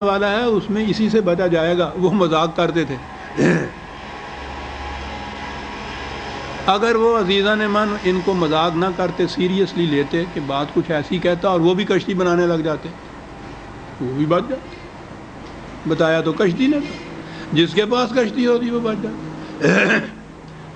والا ہے اس میں اسی سے بچا جائے گا. وہ مذاق کرتے تھے. اگر وہ عزیزان من ان کو مذاق نہ کرتے، سیریسلی لیتے کہ بات کچھ ایسی کہتا اور وہ بھی کشتی بنانے لگ جاتے، وہ بھی بچ جاتے. بتایا تو کشتی نے تھا، جس کے پاس کشتی ہوتی وہ بچ جاتا.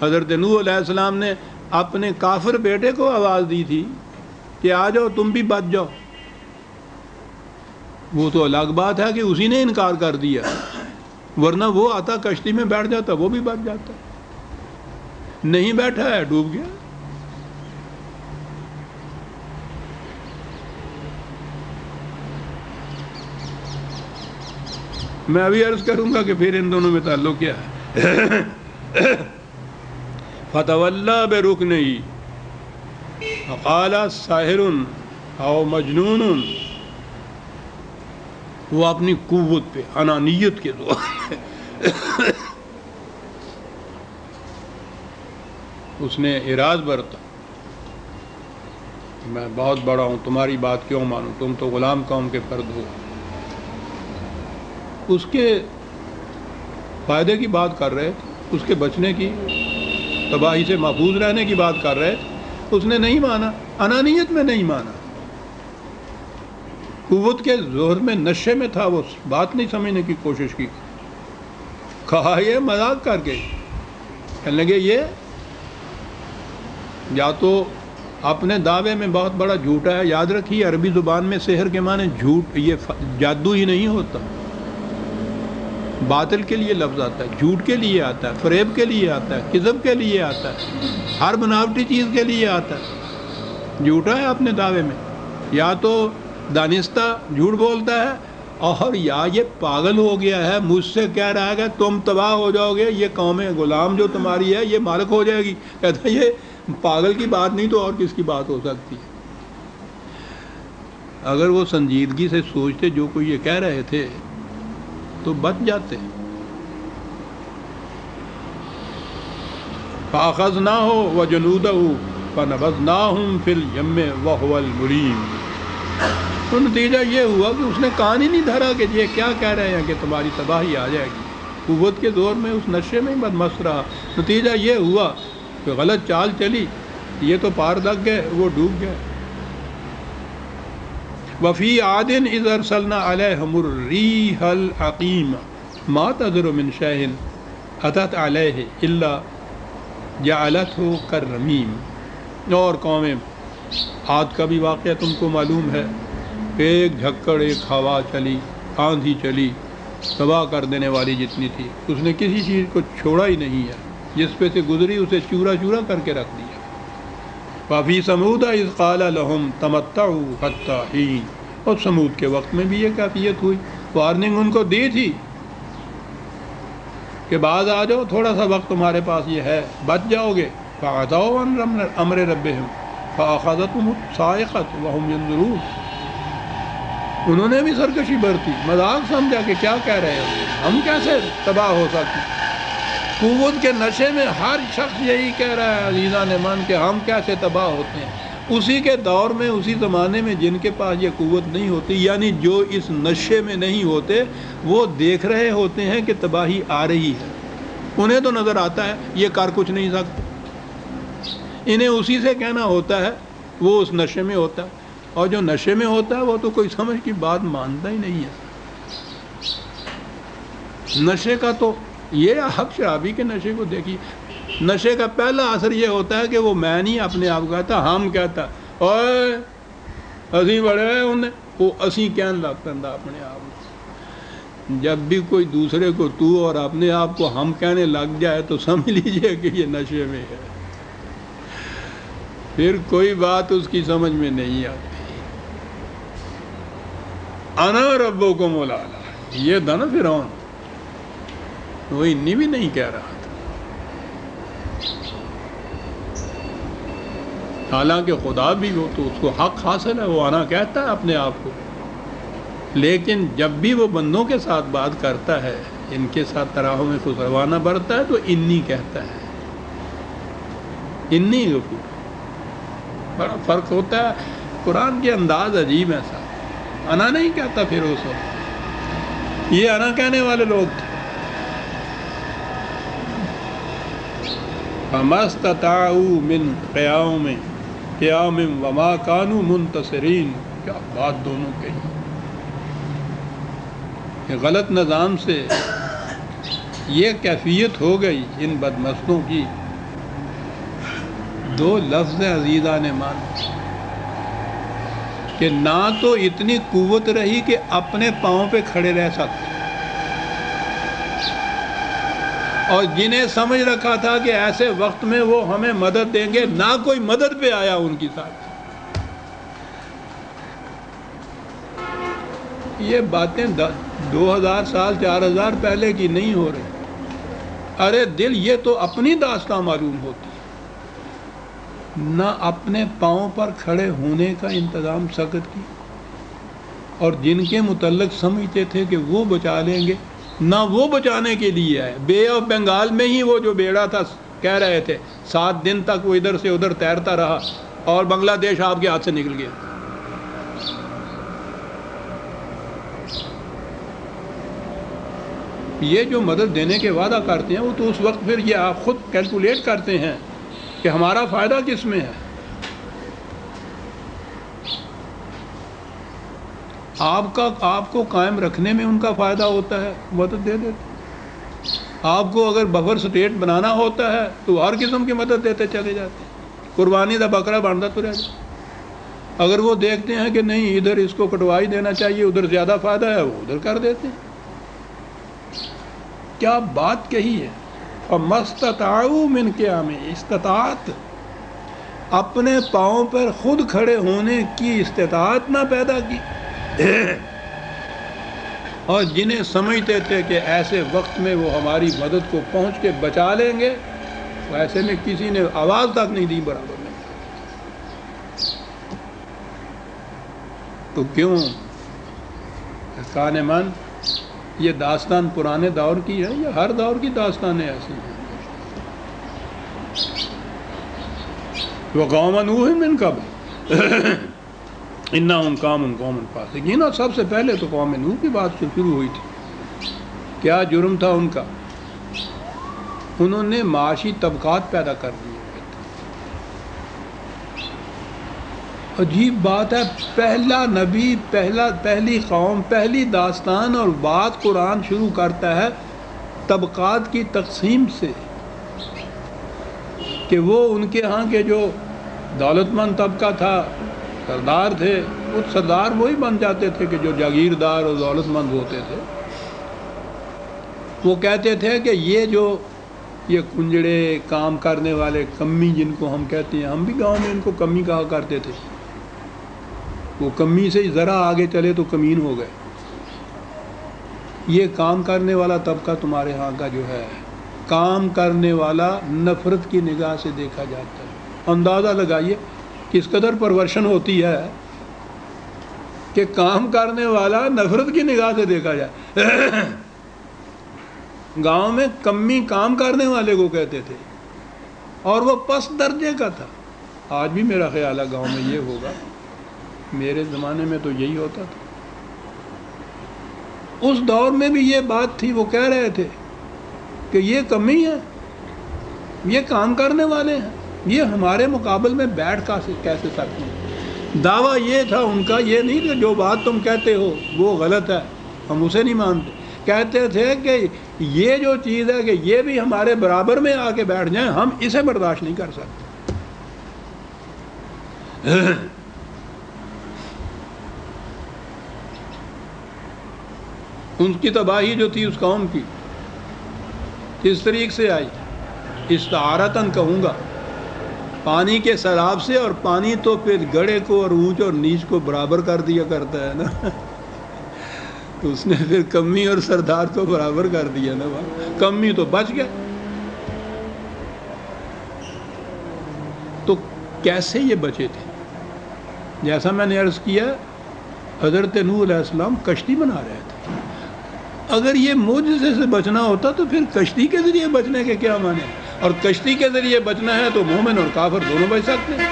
حضرت نوح علیہ السلام نے اپنے کافر بیٹے کو آواز دی تھی کہ آ جاؤ تم بھی بچ جاؤ. وہ تو الگ بات ہے کہ اسی نے انکار کر دیا، ورنہ وہ آتا کشتی میں بیٹھ جاتا، وہ بھی بچ جاتا. نہیں بیٹھا ہے، ڈوب گیا. میں ابھی عرض کروں گا کہ پھر ان دونوں میں تعلق کیا ہے. فتولا برکنہ فقال ساحر او مجنون. وہ اپنی قوت پہ، انانیت کے زور اس نے اعراض برتا، میں بہت بڑا ہوں، تمہاری بات کیوں مانوں، تم تو غلام قوم کے فرد ہو. اس کے فائدے کی بات کر رہے تھے، اس کے بچنے کی، تباہی سے محفوظ رہنے کی بات کر رہے تھے. اس نے نہیں مانا، انانیت میں نہیں مانا، قوت کے زور میں، نشے میں تھا. وہ بات نہیں سمجھنے کی کوشش کی. کہا یہ مذاق کر کے، کہنے لگے یہ یا تو اپنے دعوے میں بہت بڑا جھوٹا ہے. یاد رکھیے عربی زبان میں سحر کے معنی جھوٹ، یہ جادو ہی نہیں ہوتا. باطل کے لیے لفظ آتا ہے، جھوٹ کے لیے آتا ہے، فریب کے لیے آتا ہے، کذب کے لیے آتا ہے، ہر بناوٹی چیز کے لیے آتا ہے. جھوٹا ہے اپنے دعوے میں، یا تو دانستہ جھوٹ بولتا ہے، اور یا یہ پاگل ہو گیا ہے، مجھ سے کہہ رہا ہے کہ تم تباہ ہو جاؤ گے، یہ قوم غلام جو تمہاری ہے یہ مالک ہو جائے گی. کہتا ہے یہ پاگل کی بات نہیں تو اور کس کی بات ہو سکتی ہے. اگر وہ سنجیدگی سے سوچتے جو کوئی یہ کہہ رہے تھے تو بچ جاتے. فَأَخَذْنَاهُ وَجُنُودَهُ فَنَبَذْنَاهُمْ فِي الْيَمِّ وَهُوَ الْمُلِيمُ. تو نتیجہ یہ ہوا کہ اس نے کان ہی نہیں دھرا کہ یہ کیا کہہ رہے ہیں کہ تمہاری تباہی آ جائے گی. قوت کے زور میں اس نشے میں ہی بدمست رہا. نتیجہ یہ ہوا کہ غلط چال چلی، یہ تو پار لگ گئے، وہ ڈوب گئے. وفی عاد اذ ارسلنا علیہم الریح العقیم ما تذر من شیء اتت علیہ الا جعلتہ کالرمیم. اور قوم عاد کا بھی واقعہ تم کو معلوم ہے. ایک جھکڑ، ایک ہوا چلی، آندھی چلی، تباہ کر دینے والی جتنی تھی، اس نے کسی چیز کو چھوڑا ہی نہیں ہے. جس پہ سے گزری اسے چورا چورا کر کے رکھ دیا. وفی ثمود اذ قال لهم تمتعوا حتی حین. اور سمود کے وقت میں بھی یہ کیفیت ہوئی. وارننگ ان کو دی تھی کہ بعض آ جاؤ، تھوڑا سا وقت تمہارے پاس یہ ہے، بچ جاؤ گے. فعتوا عن امر ربهم فاخذتهم الصاعقة وهم ينظرون. انہوں نے بھی سرکشی برتی، مذاق سمجھا کہ کیا کہہ رہے ہیں، ہم کیسے تباہ ہو سکتے. قوت کے نشے میں ہر شخص یہی کہہ رہا ہے عزیزان من کہ ہم کیسے تباہ ہوتے ہیں. اسی کے دور میں، اسی زمانے میں جن کے پاس یہ قوت نہیں ہوتی، یعنی جو اس نشے میں نہیں ہوتے، وہ دیکھ رہے ہوتے ہیں کہ تباہی آ رہی ہے. انہیں تو نظر آتا ہے یہ کر کچھ نہیں سکتے. انہیں اسی سے کہنا ہوتا ہے، وہ اس نشے میں ہوتا ہے. اور جو نشے میں ہوتا ہے وہ تو کوئی سمجھ کی بات مانتا ہی نہیں ہے. نشے کا تو یہ حق شرابی کے نشے کو دیکھیے. نشے کا پہلا اثر یہ ہوتا ہے کہ وہ میں نہیں اپنے آپ کو کہتا، ہم کہتا اوے اسی بڑے انہیں، وہ اسی کہنے لگ پڑتا اپنے آپ کو. جب بھی کوئی دوسرے کو تو اور اپنے آپ کو ہم کہنے لگ جائے تو سمجھ لیجئے کہ یہ نشے میں ہے. پھر کوئی بات اس کی سمجھ میں نہیں آتی. انا ربکم الاعلی، یہ تھا نا فرعون، وہ انی بھی نہیں کہہ رہا تھا. حالانکہ خدا بھی ہو تو اس کو حق حاصل ہے، وہ انا کہتا ہے اپنے آپ کو. لیکن جب بھی وہ بندوں کے ساتھ بات کرتا ہے، ان کے ساتھ تراحم خسروانہ برتا ہے، تو انی کہتا ہے. انی غفور، بڑا فرق ہوتا ہے. قرآن کے انداز عجیب ہے صاحب. انا نہیں کہتا پھر اس وقت. یہ انا کہنے والے لوگ تھے. فَمَا اسْتَطَاعُوا مِنْ قِيَامٍ وَمَا كَانُوا مُنْتَصِرِينَ. کیا بات دونوں کہی. کہ غلط نظام سے یہ کیفیت ہو گئی ان بدمستوں کی. دو لفظ عزیزان مان کہ نہ تو اتنی قوت رہی کہ اپنے پاؤں پہ کھڑے رہ سکتے، اور جنہیں سمجھ رکھا تھا کہ ایسے وقت میں وہ ہمیں مدد دیں گے، نہ کوئی مدد پہ آیا ان کی ساتھ. یہ باتیں 2000 سال 4000 پہلے کی نہیں ہو رہی. ارے دل، یہ تو اپنی داستان معلوم ہوتی، نہ اپنے پاؤں پر کھڑے ہونے کا انتظام سخت کی، اور جن کے متعلق سمجھتے تھے کہ وہ بچا لیں گے، نہ وہ بچانے کے لیے آئے. بے آف بنگال میں ہی وہ جو بیڑا تھا، کہہ رہے تھے 7 دن تک وہ ادھر سے ادھر تیرتا رہا اور بنگلہ دیش آپ کے ہاتھ سے نکل گیا. یہ جو مدد دینے کے وعدہ کرتے ہیں، وہ تو اس وقت پھر یہ آپ خود کیلکولیٹ کرتے ہیں کہ ہمارا فائدہ کس میں ہے. آپ کو قائم رکھنے میں ان کا فائدہ ہوتا ہے، مدد دے دیتے. آپ کو اگر بفر سٹیٹ بنانا ہوتا ہے تو ہر قسم کی مدد دیتے چلے جاتے. قربانی دا بکرا بنتا تو رہ جائے. اگر وہ دیکھتے ہیں کہ نہیں ادھر اس کو کٹوائی دینا چاہیے، ادھر زیادہ فائدہ ہے، وہ ادھر کر دیتے ہیں. کیا بات کہی ہے. فَمَسْتَطَاعُوا مِنْ قِيَامٍ. استطاعت، اپنے پاؤں پر خود کھڑے ہونے کی استطاعت نہ پیدا کی. اور جنہیں سمجھتے تھے کہ ایسے وقت میں وہ ہماری مدد کو پہنچ کے بچا لیں گے، تو ایسے میں کسی نے آواز تک نہیں دی برابر میں. تو کیوں کان من، یہ داستان پرانے دور کی ہے یا ہر دور کی داستانیں ایسی ہیں؟ وَقَوْمَ نُوحٍ مِّن قَبْلُ إِنَّهُمْ كَانُوا قَوْمًا فَاسِقِينَ. اور سب سے پہلے تو قوم نوح کی بات شروع ہوئی تھی. کیا جرم تھا ان کا؟ انہوں نے معاشی طبقات پیدا کر دیے. عجیب بات ہے، پہلا نبی، پہلی قوم، پہلی داستان، اور بات قرآن شروع کرتا ہے طبقات کی تقسیم سے، کہ وہ ان کے ہاں کے جو دولت مند طبقہ تھا، سردار تھے، وہ سردار وہی بن جاتے تھے کہ جو جاگیردار اور دولت مند ہوتے تھے. وہ کہتے تھے کہ یہ کنجڑے کام کرنے والے کمی، جن کو ہم کہتے ہیں، ہم بھی گاؤں میں ان کو کمی کہا کرتے تھے. وہ کمی سے ذرا آگے چلے تو کمین ہو گئے. یہ کام کرنے والا طبقہ تمہارے ہاں کا جو ہے، کام کرنے والا نفرت کی نگاہ سے دیکھا جاتا ہے. اندازہ لگائیے کس قدر پرورشن ہوتی ہے کہ کام کرنے والا نفرت کی نگاہ سے دیکھا جائے. گاؤں میں کمی کام کرنے والے کو کہتے تھے، اور وہ پس درجے کا تھا. آج بھی میرا خیال ہے گاؤں میں یہ ہوگا، میرے زمانے میں تو یہی ہوتا تھا. اس دور میں بھی یہ بات تھی. وہ کہہ رہے تھے کہ یہ کمی ہے، یہ کام کرنے والے ہیں، یہ ہمارے مقابل میں بیٹھ کیسے سکتے ہیں. دعویٰ یہ تھا ان کا، یہ نہیں کہ جو بات تم کہتے ہو وہ غلط ہے، ہم اسے نہیں مانتے. کہتے تھے کہ یہ جو چیز ہے کہ یہ بھی ہمارے برابر میں آ کے بیٹھ جائیں، ہم اسے برداشت نہیں کر سکتے. ان کی تباہی جو تھی اس قوم کی کس طریقے سے آئی؟ استعارتاً کہوں گا، پانی کے سیلاب سے. اور پانی تو پھر گڑھے کو اور اونچ اور نیچ کو برابر کر دیا کرتا ہے نا. اس نے پھر کمی اور سردار کو برابر کر دیا نا. کمی تو بچ گیا. تو کیسے یہ بچے تھے؟ جیسا میں نے عرض کیا، حضرت نوح علیہ السلام کشتی بنا رہے تھے. اگر یہ معجزے سے بچنا ہوتا تو پھر کشتی کے ذریعے بچنے کے کیا معنی؟ اور کشتی کے ذریعے بچنا ہے تو مومن اور کافر دونوں بچ سکتے ہیں.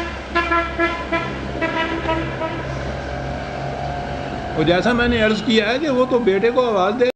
اور جیسا میں نے عرض کیا ہے کہ وہ تو بیٹے کو آواز دے